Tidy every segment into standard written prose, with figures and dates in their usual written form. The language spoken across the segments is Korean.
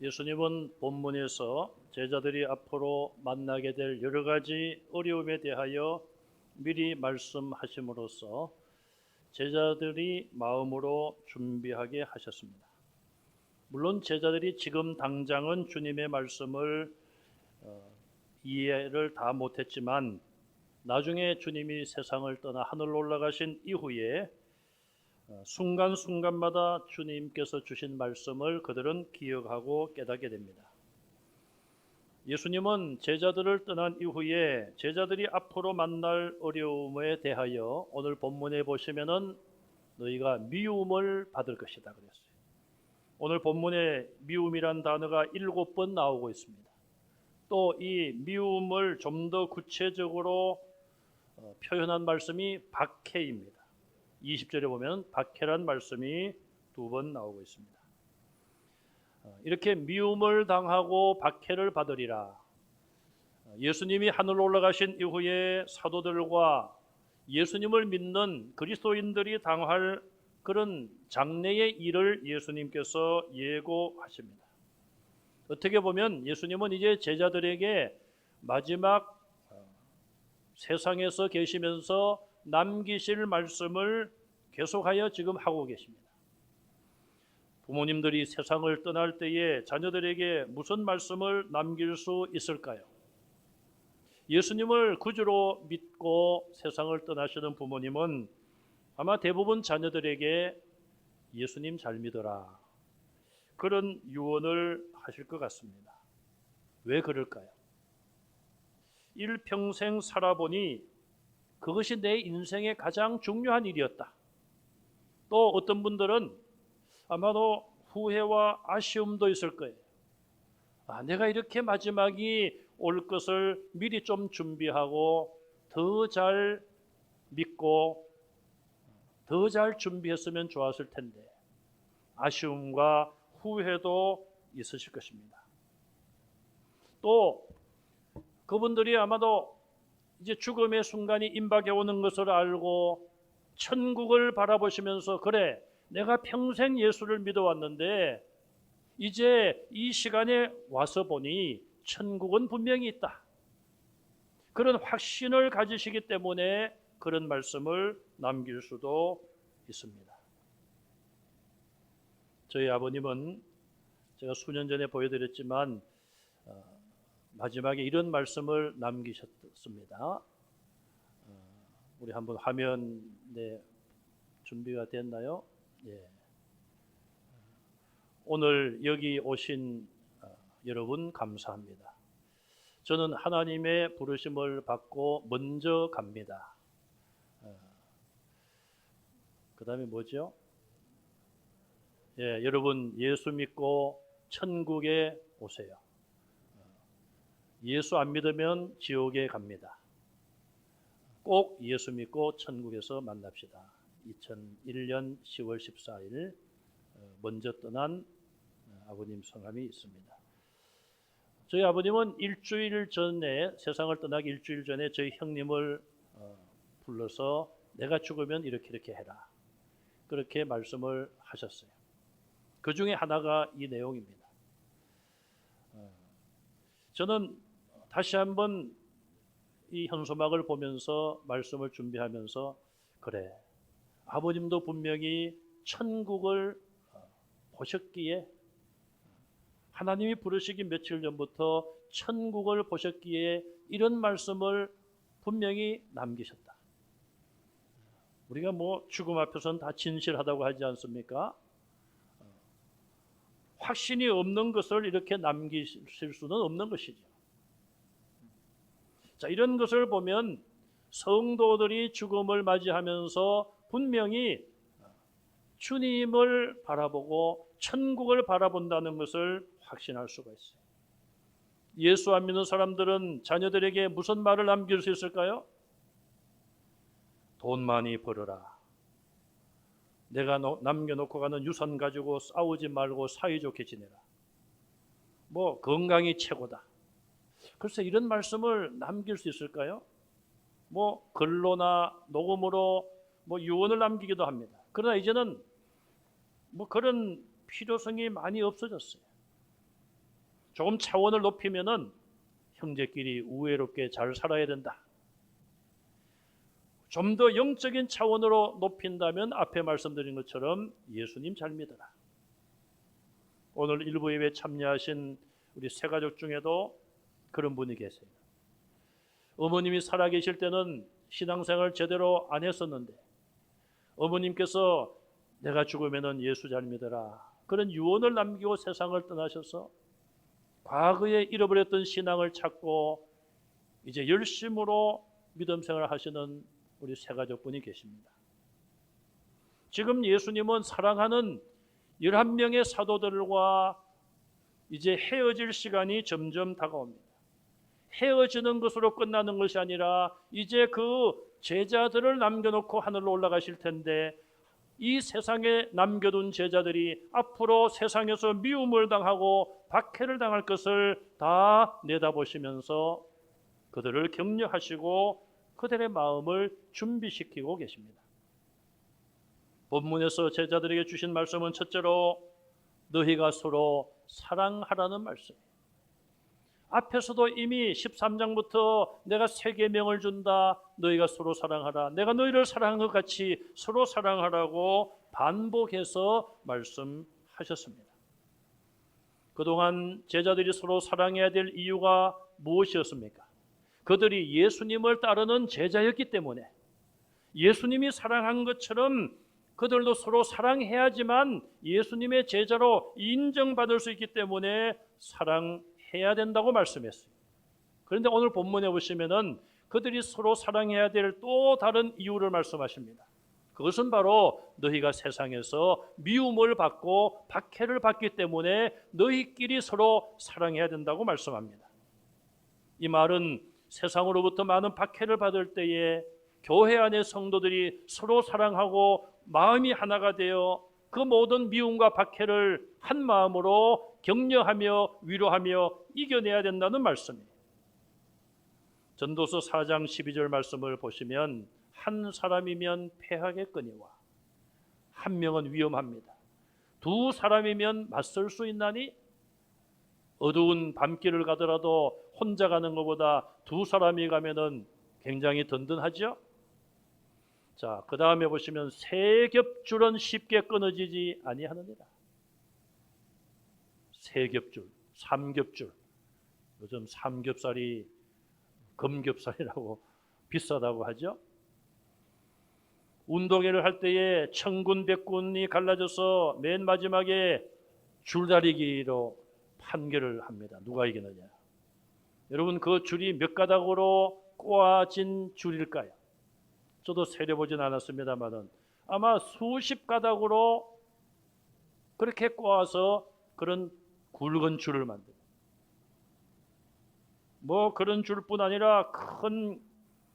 예수님은 본문에서 제자들이 앞으로 만나게 될 여러 가지 어려움에 대하여 미리 말씀하심으로써 제자들이 마음으로 준비하게 하셨습니다. 물론 제자들이 지금 당장은 주님의 말씀을 이해를 다 못했지만 나중에 주님이 세상을 떠나 하늘로 올라가신 이후에 순간순간마다 주님께서 주신 말씀을 그들은 기억하고 깨닫게 됩니다. 예수님은 제자들을 떠난 이후에 제자들이 앞으로 만날 어려움에 대하여 오늘 본문에 보시면은 너희가 미움을 받을 것이다 그랬어요. 오늘 본문에 미움이란 단어가 7번 나오고 있습니다. 또 이 미움을 좀 더 구체적으로 표현한 말씀이 박해입니다. 20절에 보면 박해란 말씀이 2번 나오고 있습니다. 이렇게 미움을 당하고 박해를 받으리라. 예수님이 하늘로 올라가신 이후에 사도들과 예수님을 믿는 그리스도인들이 당할 그런 장래의 일을 예수님께서 예고하십니다. 어떻게 보면 예수님은 이제 제자들에게 마지막 세상에서 계시면서 남기실 말씀을 계속하여 지금 하고 계십니다. 부모님들이 세상을 떠날 때에 자녀들에게 무슨 말씀을 남길 수 있을까요? 예수님을 구주로 믿고 세상을 떠나시는 부모님은 아마 대부분 자녀들에게 예수님 잘 믿어라 그런 유언을 하실 것 같습니다. 왜 그럴까요? 일평생 살아보니 그것이 내 인생의 가장 중요한 일이었다. 또 어떤 분들은 아마도 후회와 아쉬움도 있을 거예요. 내가 이렇게 마지막이 올 것을 미리 좀 준비하고 더 잘 믿고 더 잘 준비했으면 좋았을 텐데 아쉬움과 후회도 있으실 것입니다. 또 그분들이 아마도 이제 죽음의 순간이 임박해 오는 것을 알고 천국을 바라보시면서 그래 내가 평생 예수를 믿어왔는데 이제 이 시간에 와서 보니 천국은 분명히 있다. 그런 확신을 가지시기 때문에 그런 말씀을 남길 수도 있습니다. 저희 아버님은 제가 수년 전에 보여드렸지만 마지막에 이런 말씀을 남기셨습니다. 우리 한번 화면에 준비가 됐나요? 예. 오늘 여기 오신 여러분 감사합니다. 저는 하나님의 부르심을 받고 먼저 갑니다. 그 다음에 뭐죠? 예, 여러분 예수 믿고 천국에 오세요. 예수 안 믿으면 지옥에 갑니다. 꼭 예수 믿고 천국에서 만납시다. 2001년 10월 14일 먼저 떠난 아버님 성함이 있습니다. 저희 아버님은 일주일 전에 세상을 떠나기 일주일 전에 저희 형님을 불러서 내가 죽으면 이렇게 해라. 그렇게 말씀을 하셨어요. 그 중에 하나가 이 내용입니다. 저는 다시 한번 이 현수막을 보면서 말씀을 준비하면서 그래 아버님도 분명히 천국을 보셨기에 하나님이 부르시기 며칠 전부터 천국을 보셨기에 이런 말씀을 분명히 남기셨다. 우리가 뭐 죽음 앞에서는 다 진실하다고 하지 않습니까? 확신이 없는 것을 이렇게 남기실 수는 없는 것이죠. 자, 이런 것을 보면 성도들이 죽음을 맞이하면서 분명히 주님을 바라보고 천국을 바라본다는 것을 확신할 수가 있어요. 예수 안 믿는 사람들은 자녀들에게 무슨 말을 남길 수 있을까요? 돈 많이 벌어라. 내가 남겨놓고 가는 유산 가지고 싸우지 말고 사이좋게 지내라. 뭐 건강이 최고다. 글쎄 이런 말씀을 남길 수 있을까요? 뭐 글로나 녹음으로 뭐 유언을 남기기도 합니다. 그러나 이제는 뭐 그런 필요성이 많이 없어졌어요. 조금 차원을 높이면은 형제끼리 우애롭게 잘 살아야 된다. 좀 더 영적인 차원으로 높인다면 앞에 말씀드린 것처럼 예수님 잘 믿어라. 오늘 일부 예배 참여하신 우리 새가족 중에도 그런 분이 계세요. 어머님이 살아계실 때는 신앙생활 제대로 안 했었는데 어머님께서 내가 죽으면 예수 잘 믿어라, 그런 유언을 남기고 세상을 떠나셔서 과거에 잃어버렸던 신앙을 찾고 이제 열심으로 믿음 생활을 하시는 우리 새가족분이 계십니다. 지금 예수님은 사랑하는 11명의 사도들과 이제 헤어질 시간이 점점 다가옵니다. 헤어지는 것으로 끝나는 것이 아니라 이제 그 제자들을 남겨놓고 하늘로 올라가실 텐데, 이 세상에 남겨둔 제자들이 앞으로 세상에서 미움을 당하고 박해를 당할 것을 다 내다보시면서 그들을 격려하시고 그들의 마음을 준비시키고 계십니다. 본문에서 제자들에게 주신 말씀은 첫째로 너희가 서로 사랑하라는 말씀이에요. 앞에서도 이미 13장부터 내가 세 계명을 준다, 너희가 서로 사랑하라, 내가 너희를 사랑한 것 같이 서로 사랑하라고 반복해서 말씀하셨습니다. 그동안 제자들이 서로 사랑해야 될 이유가 무엇이었습니까? 그들이 예수님을 따르는 제자였기 때문에 예수님이 사랑한 것처럼 그들도 서로 사랑해야지만 예수님의 제자로 인정받을 수 있기 때문에 사랑해야 된다고 말씀했어요. 그런데 오늘 본문에 보시면은 그들이 서로 사랑해야 될 또 다른 이유를 말씀하십니다. 그것은 바로 너희가 세상에서 미움을 받고 박해를 받기 때문에 너희끼리 서로 사랑해야 된다고 말씀합니다. 이 말은 세상으로부터 많은 박해를 받을 때에 교회 안의 성도들이 서로 사랑하고 마음이 하나가 되어 그 모든 미움과 박해를 한 마음으로 격려하며 위로하며 이겨내야 된다는 말씀이에요. 전도서 4장 12절 말씀을 보시면 한 사람이면 패하겠거니와 한 명은 위험합니다. 두 사람이면 맞설 수 있나니 어두운 밤길을 가더라도 혼자 가는 것보다 두 사람이 가면은 굉장히 든든하죠. 자, 그 다음에 보시면 세 겹줄은 쉽게 끊어지지 아니하느니라. 세 겹줄, 삼겹줄. 요즘 삼겹살이 금겹살이라고 비싸다고 하죠. 운동회를 할 때에 천군 백군이 갈라져서 맨 마지막에 줄다리기로 판결을 합니다. 누가 이기느냐. 여러분, 그 줄이 몇 가닥으로 꼬아진 줄일까요? 저도 세려보진 않았습니다만은 아마 수십 가닥으로 그렇게 꼬아서 그런 굵은 줄을 만듭니다. 뭐 그런 줄뿐 아니라 큰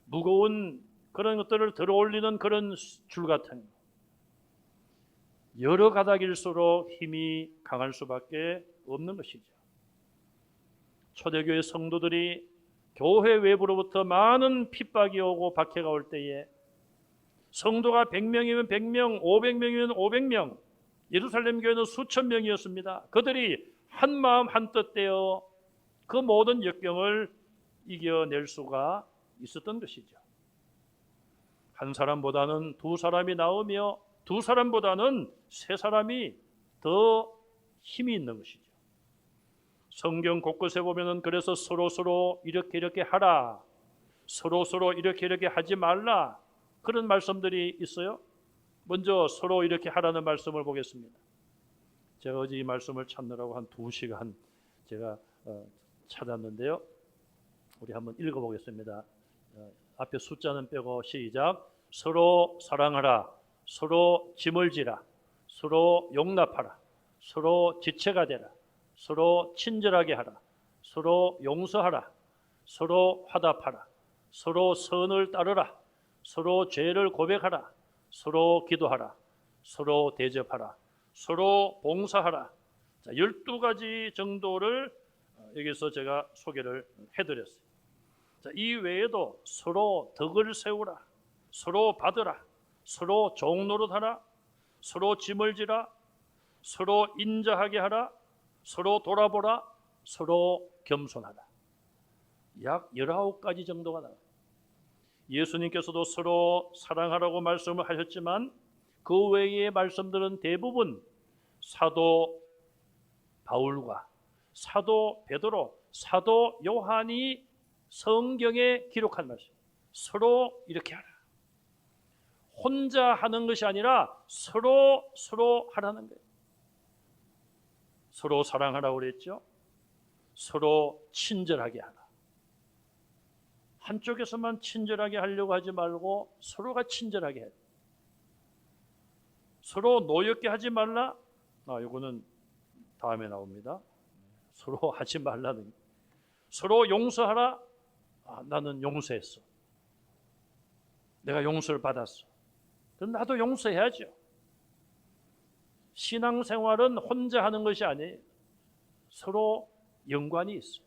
무거운 그런 것들을 들어올리는 그런 줄 같은 여러 가닥일수록 힘이 강할 수밖에 없는 것이죠. 초대교회 성도들이 교회 외부로부터 많은 핍박이 오고 박해가 올 때에 성도가 100명이면 100명, 500명이면 500명, 예루살렘 교회는 수천 명이었습니다. 그들이 한 마음 한뜻 되어 그 모든 역경을 이겨낼 수가 있었던 것이죠. 한 사람보다는 두 사람이 나오며 두 사람보다는 세 사람이 더 힘이 있는 것이죠. 성경 곳곳에 보면은 그래서 서로 이렇게 하라, 서로 이렇게 하지 말라, 그런 말씀들이 있어요. 먼저 서로 이렇게 하라는 말씀을 보겠습니다. 제가 어제 이 말씀을 찾느라고 한 2시간 제가 찾았는데요. 우리 한번 읽어보겠습니다. 앞에 숫자는 빼고 시작. 서로 사랑하라, 서로 짐을 지라, 서로 용납하라, 서로 지체가 되라, 서로 친절하게 하라, 서로 용서하라, 서로 화답하라, 서로 선을 따르라, 서로 죄를 고백하라, 서로 기도하라, 서로 대접하라, 서로 봉사하라. 자, 12가지 정도를 여기서 제가 소개를 해드렸어요. 자, 이 외에도 서로 덕을 세우라, 서로 받으라, 서로 종노릇하라, 서로 짐을 지라, 서로 인자하게 하라, 서로 돌아보라, 서로 겸손하라. 약 19가지 정도가 나와요. 예수님께서도 서로 사랑하라고 말씀을 하셨지만 그 외의 말씀들은 대부분 사도 바울과 사도 베드로, 사도 요한이 성경에 기록한 말씀. 서로 이렇게 하라. 혼자 하는 것이 아니라 서로 하라는 거예요. 서로 사랑하라고 그랬죠. 서로 친절하게 하라. 한쪽에서만 친절하게 하려고 하지 말고 서로가 친절하게 해라. 서로 노엽게 하지 말라. 이거는 다음에 나옵니다. 서로 하지 말라는. 서로 용서하라. 나는 용서했어. 내가 용서를 받았어. 그럼 나도 용서해야죠. 신앙생활은 혼자 하는 것이 아니에요. 서로 연관이 있어요.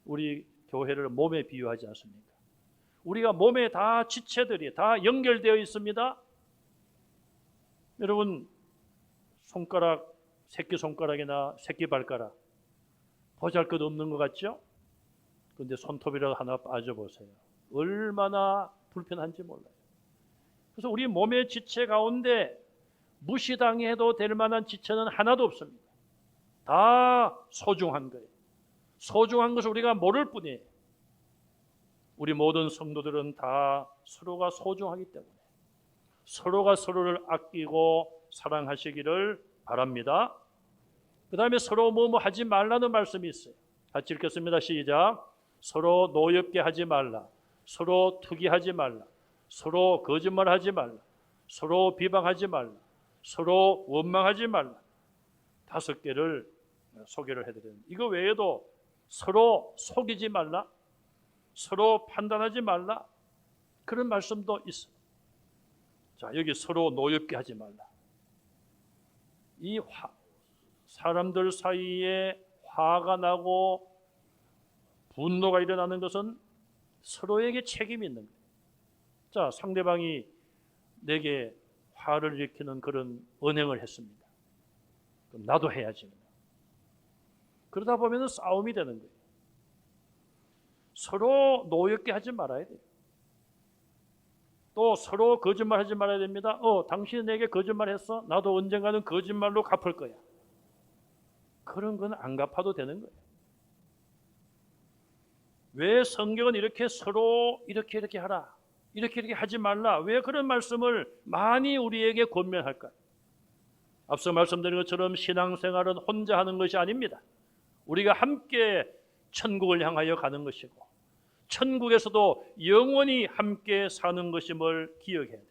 우리 교회를 몸에 비유하지 않습니까? 우리가 몸에 다 지체들이 다 연결되어 있습니다. 여러분 손가락, 새끼손가락이나 새끼발가락 보잘것없는 것 같죠? 그런데 손톱이라도 하나 빠져보세요. 얼마나 불편한지 몰라요. 그래서 우리 몸의 지체 가운데 무시당해도 될 만한 지체는 하나도 없습니다. 다 소중한 거예요. 소중한 것을 우리가 모를 뿐이에요. 우리 모든 성도들은 다 서로가 소중하기 때문에 서로가 서로를 아끼고 사랑하시기를 바랍니다. 그 다음에 서로 뭐뭐 하지 말라는 말씀이 있어요. 같이 읽겠습니다. 시작. 서로 노엽게 하지 말라. 서로 투기하지 말라. 서로 거짓말하지 말라. 서로 비방하지 말라. 서로 원망하지 말라. 5개를 소개를 해드립니다. 이거 외에도 서로 속이지 말라. 서로 판단하지 말라. 그런 말씀도 있어요. 자, 여기 서로 노엽게 하지 말라. 이 사람들 사이에 화가 나고 분노가 일어나는 것은 서로에게 책임이 있는 거예요. 자, 상대방이 내게 화를 일으키는 그런 언행을 했습니다. 그럼 나도 해야지. 그러다 보면 싸움이 되는 거예요. 서로 노엽게 하지 말아야 돼요. 또 서로 거짓말하지 말아야 됩니다. 당신이 내게 거짓말했어? 나도 언젠가는 거짓말로 갚을 거야. 그런 건 안 갚아도 되는 거예요. 왜 성경은 이렇게 서로 이렇게 하라, 이렇게 하지 말라, 왜 그런 말씀을 많이 우리에게 권면할까요? 앞서 말씀드린 것처럼 신앙생활은 혼자 하는 것이 아닙니다. 우리가 함께 천국을 향하여 가는 것이고 천국에서도 영원히 함께 사는 것임을 기억해야 돼요.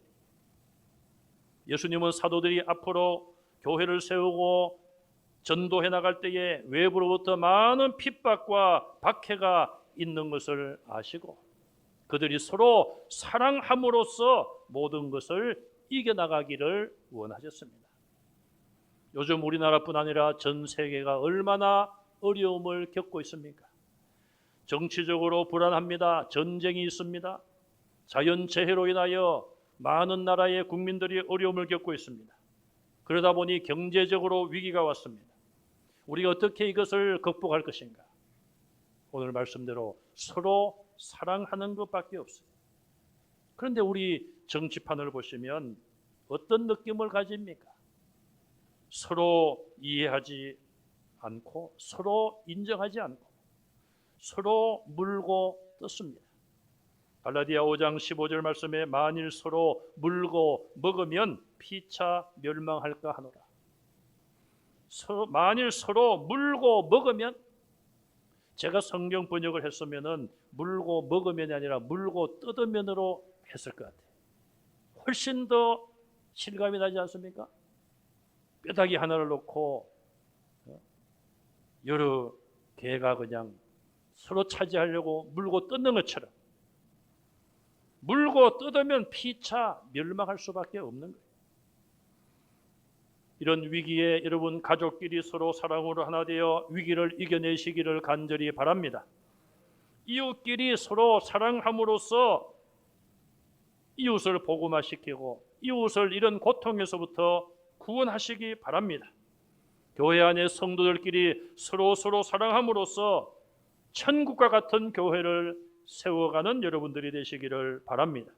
예수님은 사도들이 앞으로 교회를 세우고 전도해 나갈 때에 외부로부터 많은 핍박과 박해가 있는 것을 아시고 그들이 서로 사랑함으로써 모든 것을 이겨나가기를 원하셨습니다. 요즘 우리나라뿐 아니라 전 세계가 얼마나 어려움을 겪고 있습니까? 정치적으로 불안합니다. 전쟁이 있습니다. 자연재해로 인하여 많은 나라의 국민들이 어려움을 겪고 있습니다. 그러다 보니 경제적으로 위기가 왔습니다. 우리가 어떻게 이것을 극복할 것인가? 오늘 말씀대로 서로 사랑하는 것밖에 없어요. 그런데 우리 정치판을 보시면 어떤 느낌을 가집니까? 서로 이해하지 않고 서로 인정하지 않고 서로 물고 뜯습니다. 갈라디아 5장 15절 말씀에 만일 서로 물고 먹으면 피차 멸망할까 하노라. 만일 서로 물고 먹으면, 제가 성경 번역을 했으면은 물고 먹으면이 아니라 물고 뜯으면으로 했을 것 같아요. 훨씬 더 실감이 나지 않습니까? 뼈다귀 하나를 놓고 여러 개가 그냥 서로 차지하려고 물고 뜯는 것처럼 물고 뜯으면 피차 멸망할 수밖에 없는 거예요. 이런 위기에 여러분 가족끼리 서로 사랑으로 하나 되어 위기를 이겨내시기를 간절히 바랍니다. 이웃끼리 서로 사랑함으로써 이웃을 복음화시키고 이웃을 이런 고통에서부터 구원하시기 바랍니다. 교회 안의 성도들끼리 서로 사랑함으로써 천국과 같은 교회를 세워가는 여러분들이 되시기를 바랍니다.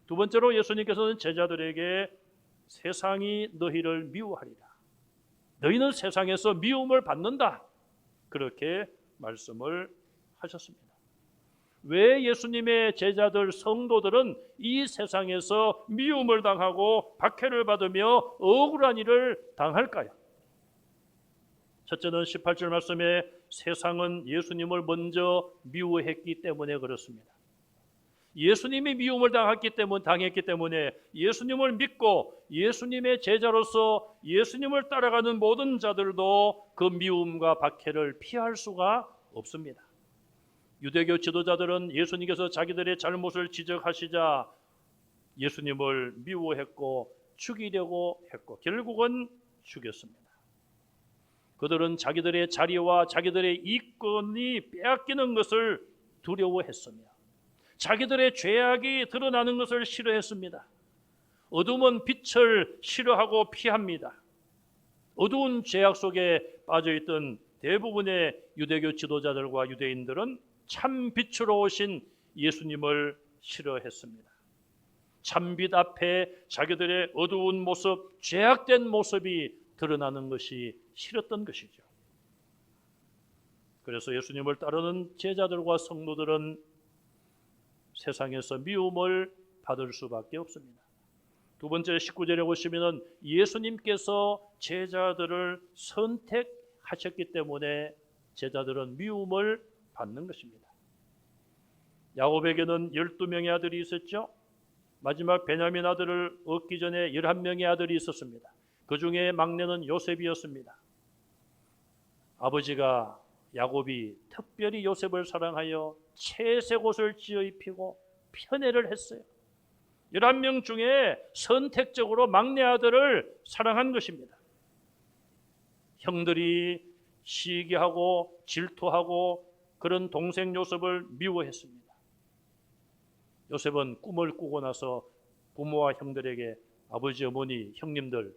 두 번째로 예수님께서는 제자들에게 세상이 너희를 미워하리라. 너희는 세상에서 미움을 받는다. 그렇게 말씀을 하셨습니다. 왜 예수님의 제자들 성도들은 이 세상에서 미움을 당하고 박해를 받으며 억울한 일을 당할까요? 첫째는 18절 말씀에 세상은 예수님을 먼저 미워했기 때문에 그렇습니다. 예수님이 미움을 당했기 때문에 예수님을 믿고 예수님의 제자로서 예수님을 따라가는 모든 자들도 그 미움과 박해를 피할 수가 없습니다. 유대교 지도자들은 예수님께서 자기들의 잘못을 지적하시자 예수님을 미워했고 죽이려고 했고 결국은 죽였습니다. 그들은 자기들의 자리와 자기들의 이권이 빼앗기는 것을 두려워했으며 자기들의 죄악이 드러나는 것을 싫어했습니다. 어둠은 빛을 싫어하고 피합니다. 어두운 죄악 속에 빠져있던 대부분의 유대교 지도자들과 유대인들은 참 빛으로 오신 예수님을 싫어했습니다. 참빛 앞에 자기들의 어두운 모습, 죄악된 모습이 드러나는 것이 싫었던 것이죠. 그래서 예수님을 따르는 제자들과 성도들은 세상에서 미움을 받을 수밖에 없습니다. 두 번째 19절에 보시면 예수님께서 제자들을 선택하셨기 때문에 제자들은 미움을 받는 것입니다. 야곱에게는 12명의 아들이 있었죠. 마지막 베냐민 아들을 얻기 전에 11명의 아들이 있었습니다. 그 중에 막내는 요셉이었습니다. 아버지가 야곱이 특별히 요셉을 사랑하여 채색 옷을 지어 입히고 편애를 했어요. 11명 중에 선택적으로 막내 아들을 사랑한 것입니다. 형들이 시기하고 질투하고 그런 동생 요셉을 미워했습니다. 요셉은 꿈을 꾸고 나서 부모와 형들에게 아버지, 어머니, 형님들,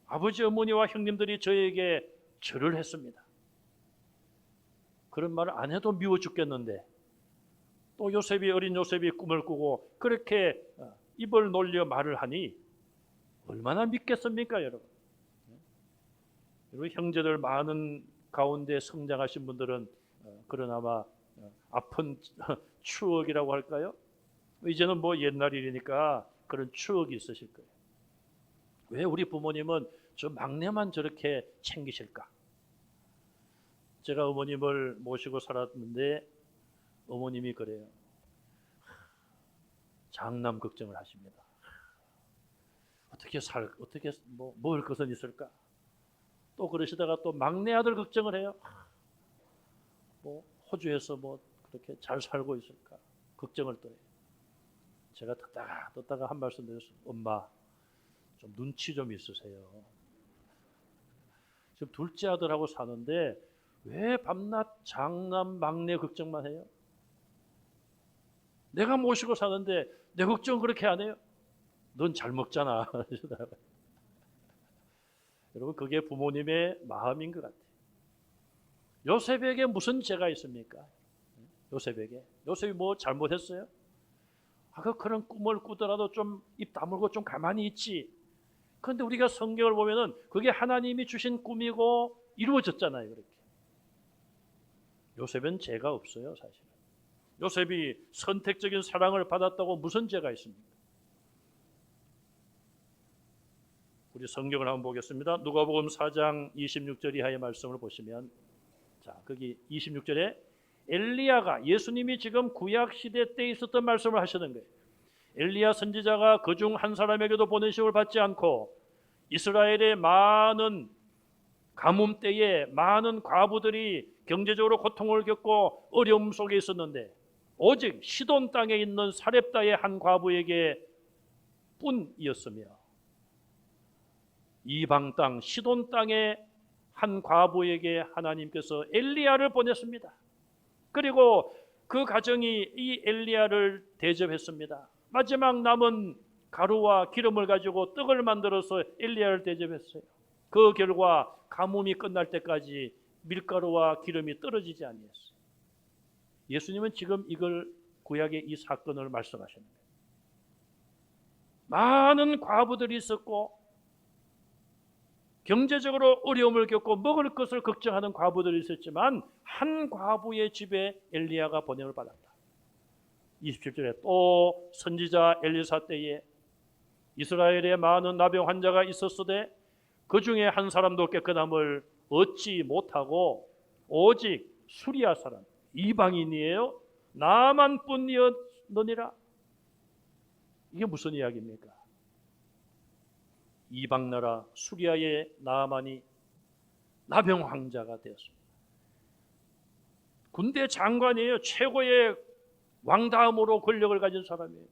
아버지, 어머니와 형님들이 저에게 절을 했습니다. 그런 말을 안 해도 미워 죽겠는데 또 어린 요셉이 꿈을 꾸고 그렇게 입을 놀려 말을 하니 얼마나 믿겠습니까, 여러분? 여러분 형제들 많은 가운데 성장하신 분들은 그러나마 아픈 추억이라고 할까요? 이제는 뭐 옛날 일이니까 그런 추억이 있으실 거예요. 왜 우리 부모님은 저 막내만 저렇게 챙기실까? 제가 어머님을 모시고 살았는데 어머님이 그래요. 장남 걱정을 하십니다. 어떻게 먹을 것은 있을까? 또 그러시다가 또 막내 아들 걱정을 해요. 호주에서 그렇게 잘 살고 있을까? 걱정을 또 해요. 제가 듣다가 한 말씀 드렸어요. 엄마, 좀 눈치 좀 있으세요. 지금 둘째 아들하고 사는데 왜 밤낮 장남 막내 걱정만 해요? 내가 모시고 사는데 내 걱정 그렇게 안 해요? 넌 잘 먹잖아. 여러분, 그게 부모님의 마음인 것 같아요. 요셉에게 무슨 죄가 있습니까? 요셉이 뭐 잘못했어요? 그런 꿈을 꾸더라도 좀 입 다물고 좀 가만히 있지. 그런데 우리가 성경을 보면은 그게 하나님이 주신 꿈이고 이루어졌잖아요. 그렇게. 요셉은 죄가 없어요, 사실은. 요셉이 선택적인 사랑을 받았다고 무슨 죄가 있습니까? 우리 성경을 한번 보겠습니다. 누가복음 4장 26절 이하의 말씀을 보시면, 자, 거기 26절에 엘리야가, 예수님이 지금 구약 시대 때 있었던 말씀을 하시는 거예요. 엘리야 선지자가 그중 한 사람에게도 보내심을 받지 않고 이스라엘의 많은 가뭄 때에 많은 과부들이 경제적으로 고통을 겪고 어려움 속에 있었는데 오직 시돈 땅에 있는 사렙다의 한 과부에게 뿐이었으며, 이방 땅 시돈 땅의 한 과부에게 하나님께서 엘리야를 보냈습니다. 그리고 그 가정이 이 엘리야를 대접했습니다. 마지막 남은 가루와 기름을 가지고 떡을 만들어서 엘리야를 대접했어요. 그 결과 가뭄이 끝날 때까지 밀가루와 기름이 떨어지지 아니했어요. 예수님은 지금 이걸 구약의 이 사건을 말씀하시는 거예요. 많은 과부들이 있었고 경제적으로 어려움을 겪고 먹을 것을 걱정하는 과부들이 있었지만 한 과부의 집에 엘리야가 번영을 받았다. 27절에 또 선지자 엘리사 때에 이스라엘에 많은 나병 환자가 있었으되 그 중에 한 사람도 깨끗함을 얻지 못하고 오직 수리아 사람 이방인이에요. 나만뿐이었느니라. 이게 무슨 이야기입니까? 이방 나라 수리아의 나만이 나병 환자가 되었습니다. 군대 장관이에요. 최고의 왕다음으로 권력을 가진 사람이에요.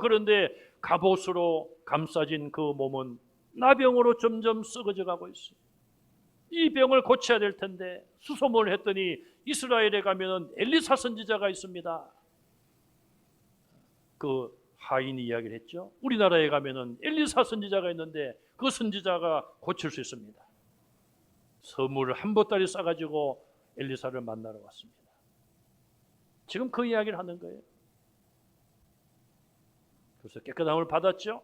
그런데 갑옷으로 감싸진 그 몸은 나병으로 점점 썩어져 가고 있어요. 이 병을 고쳐야 될 텐데 수소문을 했더니 이스라엘에 가면은 엘리사 선지자가 있습니다. 그 하인이 이야기를 했죠. 우리나라에 가면은 엘리사 선지자가 있는데 그 선지자가 고칠 수 있습니다. 선물을 한 보따리 싸가지고 엘리사를 만나러 왔습니다. 지금 그 이야기를 하는 거예요. 그래서 깨끗함을 받았죠.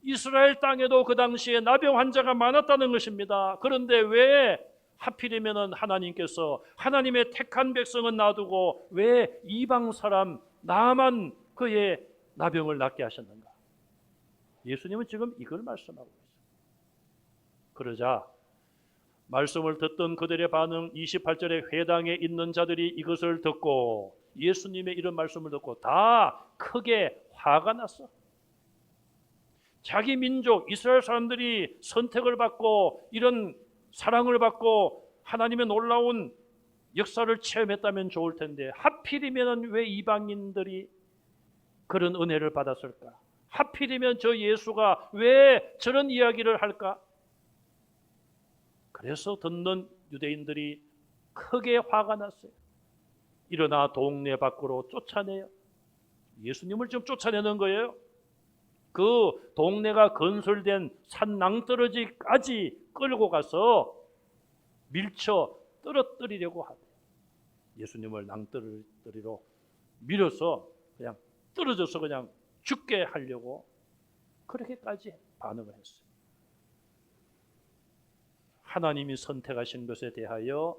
이스라엘 땅에도 그 당시에 나병 환자가 많았다는 것입니다. 그런데 왜 하필이면 하나님께서 하나님의 택한 백성은 놔두고 왜 이방 사람 나만 그의 나병을 낫게 하셨는가? 예수님은 지금 이걸 말씀하고 있어요. 그러자 말씀을 듣던 그들의 반응 28절에 회당에 있는 자들이 이것을 듣고 예수님의 이런 말씀을 듣고 다 크게 화가 났어. 자기 민족 이스라엘 사람들이 선택을 받고 이런 사랑을 받고 하나님의 놀라운 역사를 체험했다면 좋을 텐데 하필이면 왜 이방인들이 그런 은혜를 받았을까? 하필이면 저 예수가 왜 저런 이야기를 할까? 그래서 듣는 유대인들이 크게 화가 났어요. 일어나 동네 밖으로 쫓아내요. 예수님을 좀 쫓아내는 거예요. 그 동네가 건설된 산 낭떠러지까지 끌고 가서 밀쳐 떨어뜨리려고 하대요. 예수님을 낭떠러지로 밀어서 그냥 떨어져서 그냥 죽게 하려고 그렇게까지 반응을 했어요. 하나님이 선택하신 것에 대하여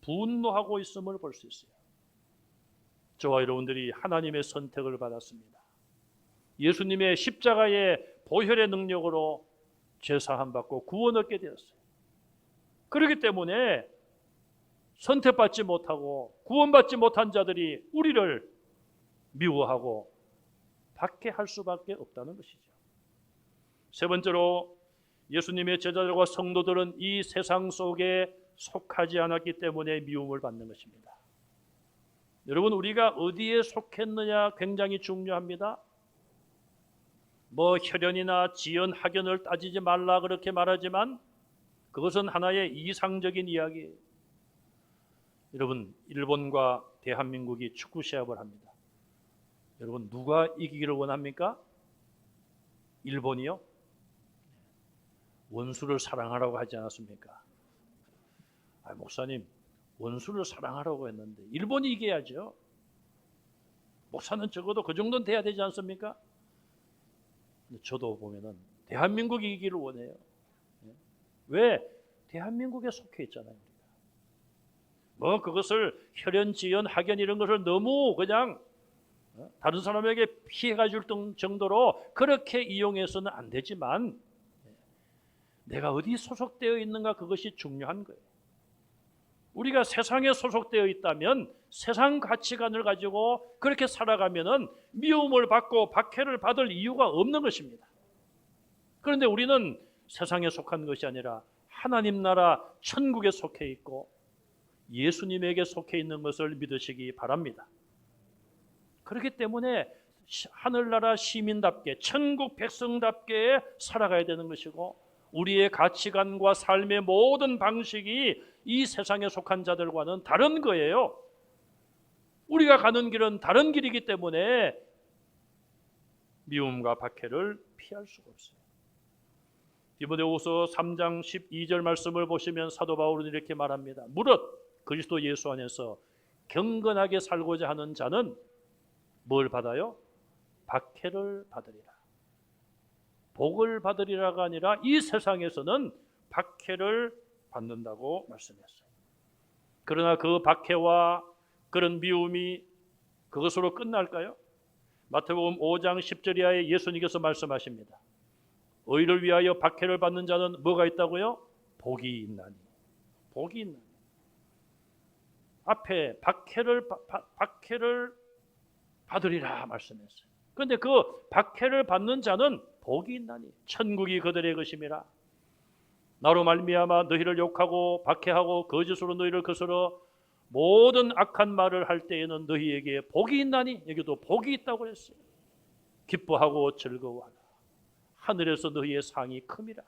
분노하고 있음을 볼 수 있어요. 저와 여러분들이 하나님의 선택을 받았습니다. 예수님의 십자가의 보혈의 능력으로 죄사함 받고 구원 얻게 되었어요. 그렇기 때문에 선택받지 못하고 구원받지 못한 자들이 우리를 미워하고 박해할 수밖에 없다는 것이죠. 세 번째로 예수님의 제자들과 성도들은 이 세상 속에 속하지 않았기 때문에 미움을 받는 것입니다. 여러분, 우리가 어디에 속했느냐 굉장히 중요합니다. 혈연이나 지연, 학연을 따지지 말라 그렇게 말하지만 그것은 하나의 이상적인 이야기예요. 여러분, 일본과 대한민국이 축구 시합을 합니다. 여러분, 누가 이기기를 원합니까? 일본이요? 원수를 사랑하라고 하지 않았습니까? 목사님, 원수를 사랑하라고 했는데 일본이 이겨야죠. 목사는 적어도 그 정도는 돼야 되지 않습니까? 근데 저도 보면은 대한민국이 이기기를 원해요. 왜? 대한민국에 속해 있잖아요. 그것을 혈연, 지연, 학연 이런 것을 너무 그냥 다른 사람에게 피해가 줄 정도로 그렇게 이용해서는 안 되지만 내가 어디 소속되어 있는가 그것이 중요한 거예요. 우리가 세상에 소속되어 있다면 세상 가치관을 가지고 그렇게 살아가면은 미움을 받고 박해를 받을 이유가 없는 것입니다. 그런데 우리는 세상에 속한 것이 아니라 하나님 나라 천국에 속해 있고 예수님에게 속해 있는 것을 믿으시기 바랍니다. 그렇기 때문에 하늘나라 시민답게 천국 백성답게 살아가야 되는 것이고 우리의 가치관과 삶의 모든 방식이 이 세상에 속한 자들과는 다른 거예요. 우리가 가는 길은 다른 길이기 때문에 미움과 박해를 피할 수가 없어요. 디모데후서 3장 12절 말씀을 보시면 사도 바울은 이렇게 말합니다. 무릇 그리스도 예수 안에서 경건하게 살고자 하는 자는 뭘 받아요? 박해를 받으리라. 복을 받으리라가 아니라 이 세상에서는 박해를 받는다고 말씀했어요. 그러나 그 박해와 그런 미움이 그것으로 끝날까요? 마태복음 5장 10절 이하에 예수님께서 말씀하십니다. 의를 위하여 박해를 받는 자는 뭐가 있다고요? 복이 있나니. 복이 있나니. 앞에 박해를 받으리라 말씀했어요. 그런데 그 박해를 받는 자는 복이 있나니 천국이 그들의 것임이라. 나로 말미암아 너희를 욕하고 박해하고 거짓으로 너희를 거스러 모든 악한 말을 할 때에는 너희에게 복이 있나니. 여기도 복이 있다고 했어요. 기뻐하고 즐거워하라. 하늘에서 너희의 상이 큼이라.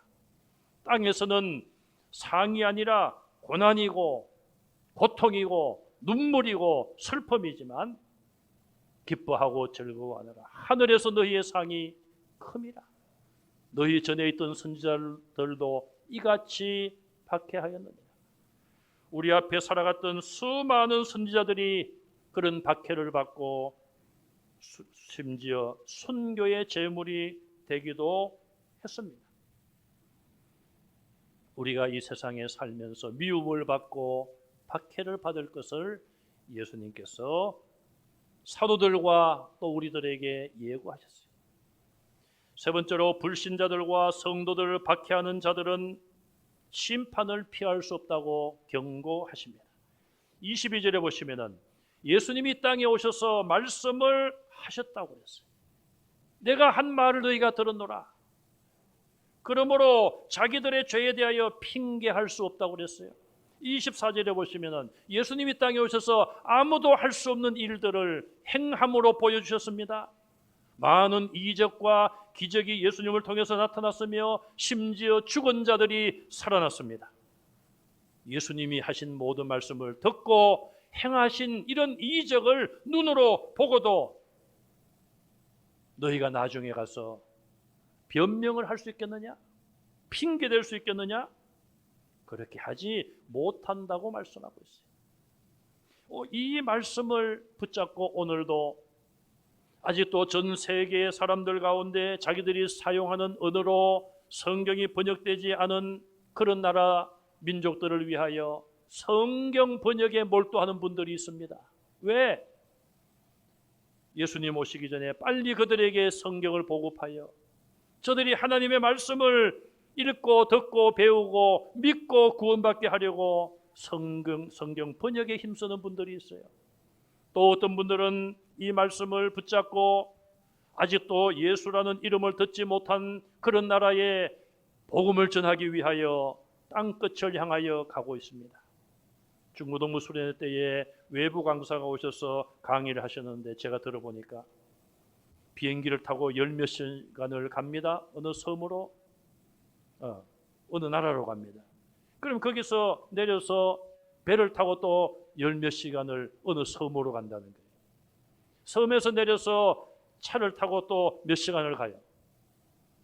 땅에서는 상이 아니라 고난이고 고통이고 눈물이고 슬픔이지만 기뻐하고 즐거워하라. 하늘에서 너희의 상이 큼이라. 너희 전에 있던 선지자들도 이같이 박해하였느니라. 우리 앞에 살아갔던 수많은 선지자들이 그런 박해를 받고 심지어 순교의 제물이 되기도 했습니다. 우리가 이 세상에 살면서 미움을 받고 박해를 받을 것을 예수님께서 사도들과 또 우리들에게 예고하셨어요. 세 번째로 불신자들과 성도들을 박해하는 자들은 심판을 피할 수 없다고 경고하십니다. 22절에 보시면은 예수님이 땅에 오셔서 말씀을 하셨다고 했어요. 내가 한 말을 너희가 들었노라. 그러므로 자기들의 죄에 대하여 핑계할 수 없다고 그랬어요. 24절에 보시면은 예수님이 땅에 오셔서 아무도 할 수 없는 일들을 행함으로 보여주셨습니다. 많은 이적과 기적이 예수님을 통해서 나타났으며 심지어 죽은 자들이 살아났습니다. 예수님이 하신 모든 말씀을 듣고 행하신 이런 이적을 눈으로 보고도 너희가 나중에 가서 변명을 할 수 있겠느냐? 핑계댈 수 있겠느냐? 그렇게 하지 못한다고 말씀하고 있어요. 이 말씀을 붙잡고 오늘도 아직도 전 세계의 사람들 가운데 자기들이 사용하는 언어로 성경이 번역되지 않은 그런 나라 민족들을 위하여 성경 번역에 몰두하는 분들이 있습니다. 왜? 예수님 오시기 전에 빨리 그들에게 성경을 보급하여 저들이 하나님의 말씀을 읽고 듣고 배우고 믿고 구원받게 하려고 성경 번역에 힘쓰는 분들이 있어요. 또 어떤 분들은 이 말씀을 붙잡고 아직도 예수라는 이름을 듣지 못한 그런 나라에 복음을 전하기 위하여 땅끝을 향하여 가고 있습니다. 중고등부 수련회 때에 외부 강사가 오셔서 강의를 하셨는데 제가 들어보니까 비행기를 타고 열 몇 시간을 갑니다. 어느 섬으로 어느 나라로 갑니다. 그럼 거기서 내려서 배를 타고 또 열 몇 시간을 어느 섬으로 간다는 거예요. 섬에서 내려서 차를 타고 또 몇 시간을 가요.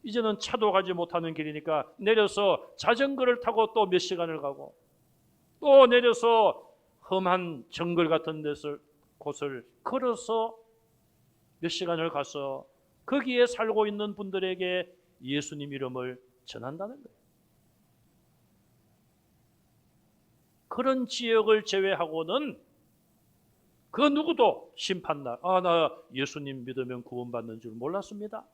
이제는 차도 가지 못하는 길이니까 내려서 자전거를 타고 또 몇 시간을 가고 또 내려서 험한 정글 같은 곳을 걸어서 몇 시간을 가서 거기에 살고 있는 분들에게 예수님 이름을 전한다는 거예요. 그런 지역을 제외하고는 그 누구도 심판날 나 예수님 믿으면 구원받는 줄 몰랐습니다.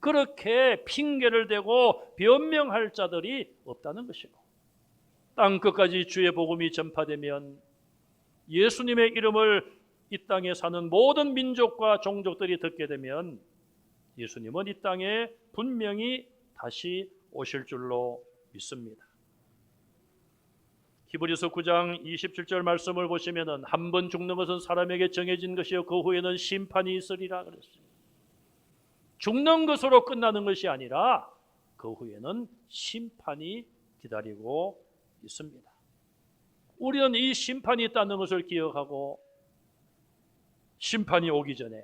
그렇게 핑계를 대고 변명할 자들이 없다는 것이고 땅 끝까지 주의 복음이 전파되면 예수님의 이름을 이 땅에 사는 모든 민족과 종족들이 듣게 되면 예수님은 이 땅에 분명히 다시 오실 줄로 믿습니다. 히브리서 9장 27절 말씀을 보시면은 한 번 죽는 것은 사람에게 정해진 것이요 그 후에는 심판이 있으리라 그랬어요. 죽는 것으로 끝나는 것이 아니라 그 후에는 심판이 기다리고 있습니다. 우리는 이 심판이 있다는 것을 기억하고 심판이 오기 전에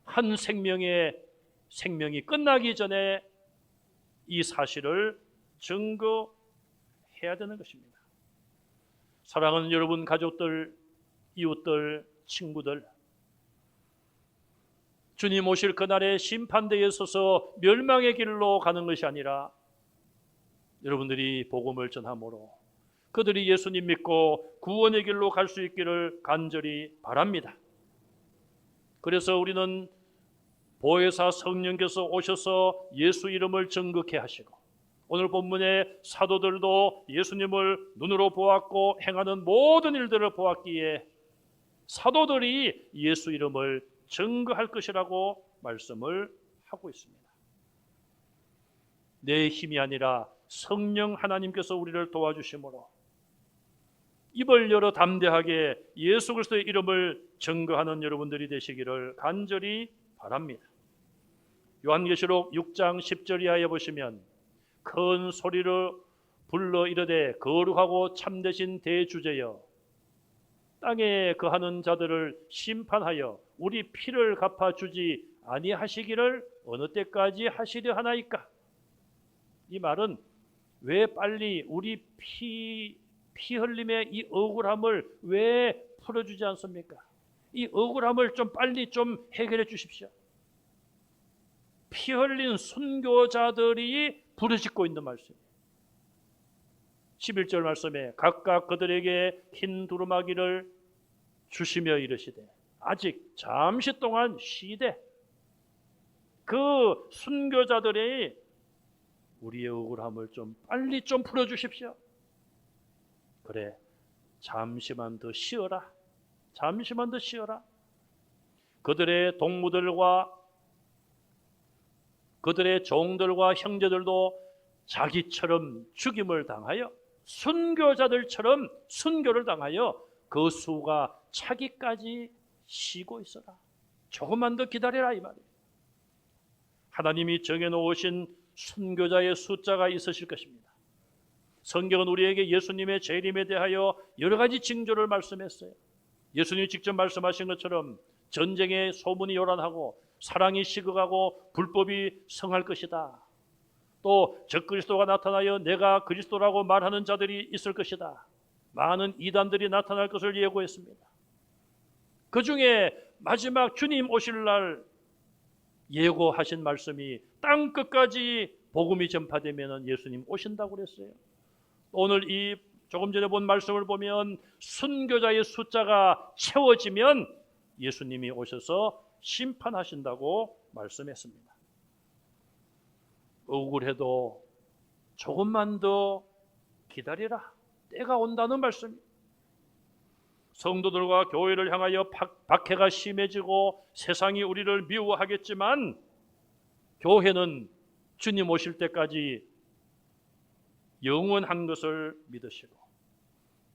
한 생명이 끝나기 전에 이 사실을 증거해야 되는 것입니다. 사랑하는 여러분, 가족들, 이웃들, 친구들, 주님 오실 그날의 심판대에 서서 멸망의 길로 가는 것이 아니라 여러분들이 복음을 전함으로 그들이 예수님 믿고 구원의 길로 갈 수 있기를 간절히 바랍니다. 그래서 우리는 보혜사 성령께서 오셔서 예수 이름을 정극케 하시고, 오늘 본문의 사도들도 예수님을 눈으로 보았고 행하는 모든 일들을 보았기에 사도들이 예수 이름을 증거할 것이라고 말씀을 하고 있습니다. 내 힘이 아니라 성령 하나님께서 우리를 도와주심으로 입을 열어 담대하게 예수 그리스도의 이름을 증거하는 여러분들이 되시기를 간절히 바랍니다. 요한계시록 6장 10절 이하에 보시면 큰 소리로 불러 이르되 거룩하고 참되신 대주제여, 땅에 거하는 자들을 심판하여 우리 피를 갚아주지 아니하시기를 어느 때까지 하시려 하나이까? 이 말은 왜 빨리 우리 피 흘림의 이 억울함을 왜 풀어주지 않습니까? 이 억울함을 좀 빨리 좀 해결해 주십시오. 피 흘린 순교자들이 부르짖고 있는 말씀이에요. 11절 말씀에 각각 그들에게 흰 두루마기를 주시며 이르시되 아직 잠시 동안 쉬되, 그 순교자들의 우리의 억울함을 좀 빨리 좀 풀어주십시오. 그래, 잠시만 더 쉬어라. 잠시만 더 쉬어라. 그들의 동무들과 그들의 종들과 형제들도 자기처럼 죽임을 당하여 순교자들처럼 순교를 당하여 그 수가 차기까지 쉬고 있어라. 조금만 더 기다려라 이 말이에요. 하나님이 정해놓으신 순교자의 숫자가 있으실 것입니다. 성경은 우리에게 예수님의 재림에 대하여 여러 가지 징조를 말씀했어요. 예수님이 직접 말씀하신 것처럼 전쟁의 소문이 요란하고 사랑이 식어가고 불법이 성할 것이다. 또 적그리스도가 나타나여 내가 그리스도라고 말하는 자들이 있을 것이다. 많은 이단들이 나타날 것을 예고했습니다. 그 중에 마지막 주님 오실 날 예고하신 말씀이 땅 끝까지 복음이 전파되면 예수님 오신다고 그랬어요. 오늘 이 조금 전에 본 말씀을 보면 순교자의 숫자가 채워지면 예수님이 오셔서 심판하신다고 말씀했습니다. 억울해도 조금만 더 기다리라. 때가 온다는 말씀입니다. 성도들과 교회를 향하여 박해가 심해지고 세상이 우리를 미워하겠지만 교회는 주님 오실 때까지 영원한 것을 믿으시고,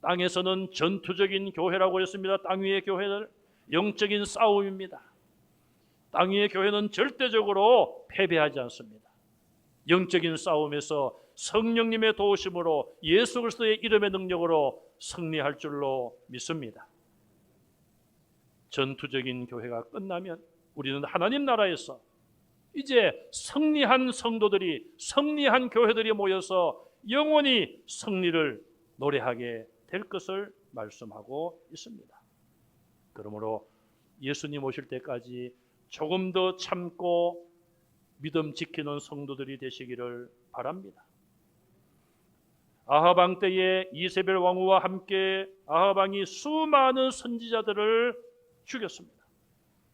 땅에서는 전투적인 교회라고 했습니다. 땅 위의 교회는 영적인 싸움입니다. 땅 위의 교회는 절대적으로 패배하지 않습니다. 영적인 싸움에서 성령님의 도우심으로 예수 그리스도의 이름의 능력으로 승리할 줄로 믿습니다. 전투적인 교회가 끝나면 우리는 하나님 나라에서 이제 승리한 성도들이, 승리한 교회들이 모여서 영원히 승리를 노래하게 될 것을 말씀하고 있습니다. 그러므로 예수님 오실 때까지 조금 더 참고 믿음 지키는 성도들이 되시기를 바랍니다. 아합 왕 때에 이세벨 왕후와 함께 아합 왕이 수많은 선지자들을 죽였습니다.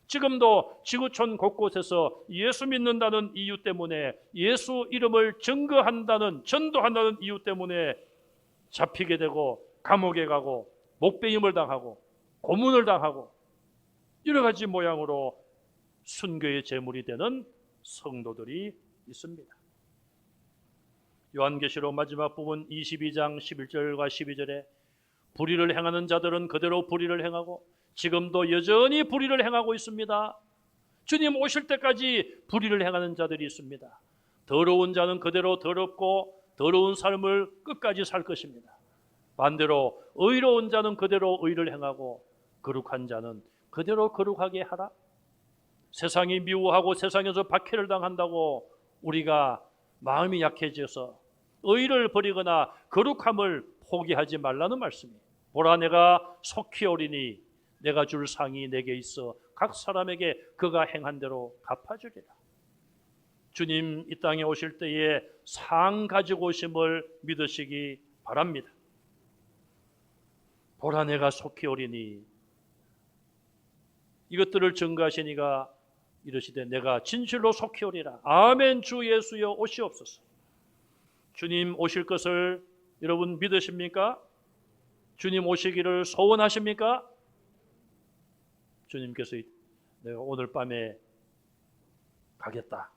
지금도 지구촌 곳곳에서 예수 믿는다는 이유 때문에, 예수 이름을 증거한다는, 전도한다는 이유 때문에 잡히게 되고 감옥에 가고 목배임을 당하고 고문을 당하고 여러 가지 모양으로 순교의 제물이 되는 성도들이 있습니다. 요한계시록 마지막 부분 22장 11절과 12절에 불의를 행하는 자들은 그대로 불의를 행하고 지금도 여전히 불의를 행하고 있습니다. 주님 오실 때까지 불의를 행하는 자들이 있습니다. 더러운 자는 그대로 더럽고 더러운 삶을 끝까지 살 것입니다. 반대로 의로운 자는 그대로 의를 행하고 거룩한 자는 그대로 거룩하게 하라. 세상이 미워하고 세상에서 박해를 당한다고 우리가 마음이 약해져서 의를 버리거나 거룩함을 포기하지 말라는 말씀이에요. 보라, 내가 속히 오리니 내가 줄 상이 내게 있어 각 사람에게 그가 행한 대로 갚아주리라. 주님 이 땅에 오실 때에 상 가지고 오심을 믿으시기 바랍니다. 보라, 내가 속히 오리니, 이것들을 증거하시니가 이르시되 내가 진실로 속히 오리라. 아멘. 주 예수여 오시옵소서. 주님 오실 것을 여러분 믿으십니까? 주님 오시기를 소원하십니까? 주님께서 내가 오늘 밤에 가겠다,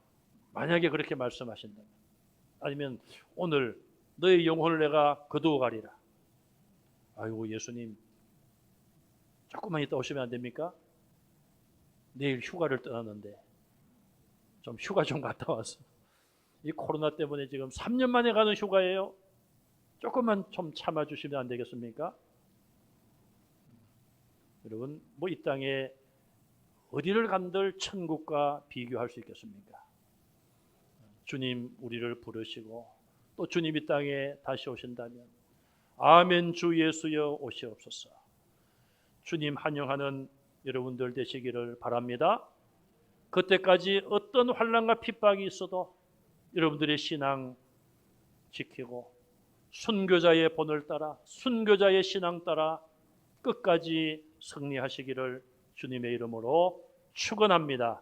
만약에 그렇게 말씀하신다면, 아니면 오늘 너의 영혼을 내가 거두어 가리라. 아이고 예수님 조금만 있다 오시면 안 됩니까? 내일 휴가를 떠났는데 좀 휴가 좀 갔다 와서, 이 코로나 때문에 지금 3년 만에 가는 휴가예요. 조금만 좀 참아주시면 안 되겠습니까? 여러분, 뭐 이 땅에 어디를 간들 천국과 비교할 수 있겠습니까? 주님 우리를 부르시고 또 주님 이 땅에 다시 오신다면 아멘. 주 예수여 오시옵소서. 주님 환영하는 여러분들 되시기를 바랍니다. 그때까지 어떤 환난과 핍박이 있어도 여러분들의 신앙 지키고 순교자의 본을 따라, 순교자의 신앙 따라 끝까지 승리하시기를 주님의 이름으로 축원합니다.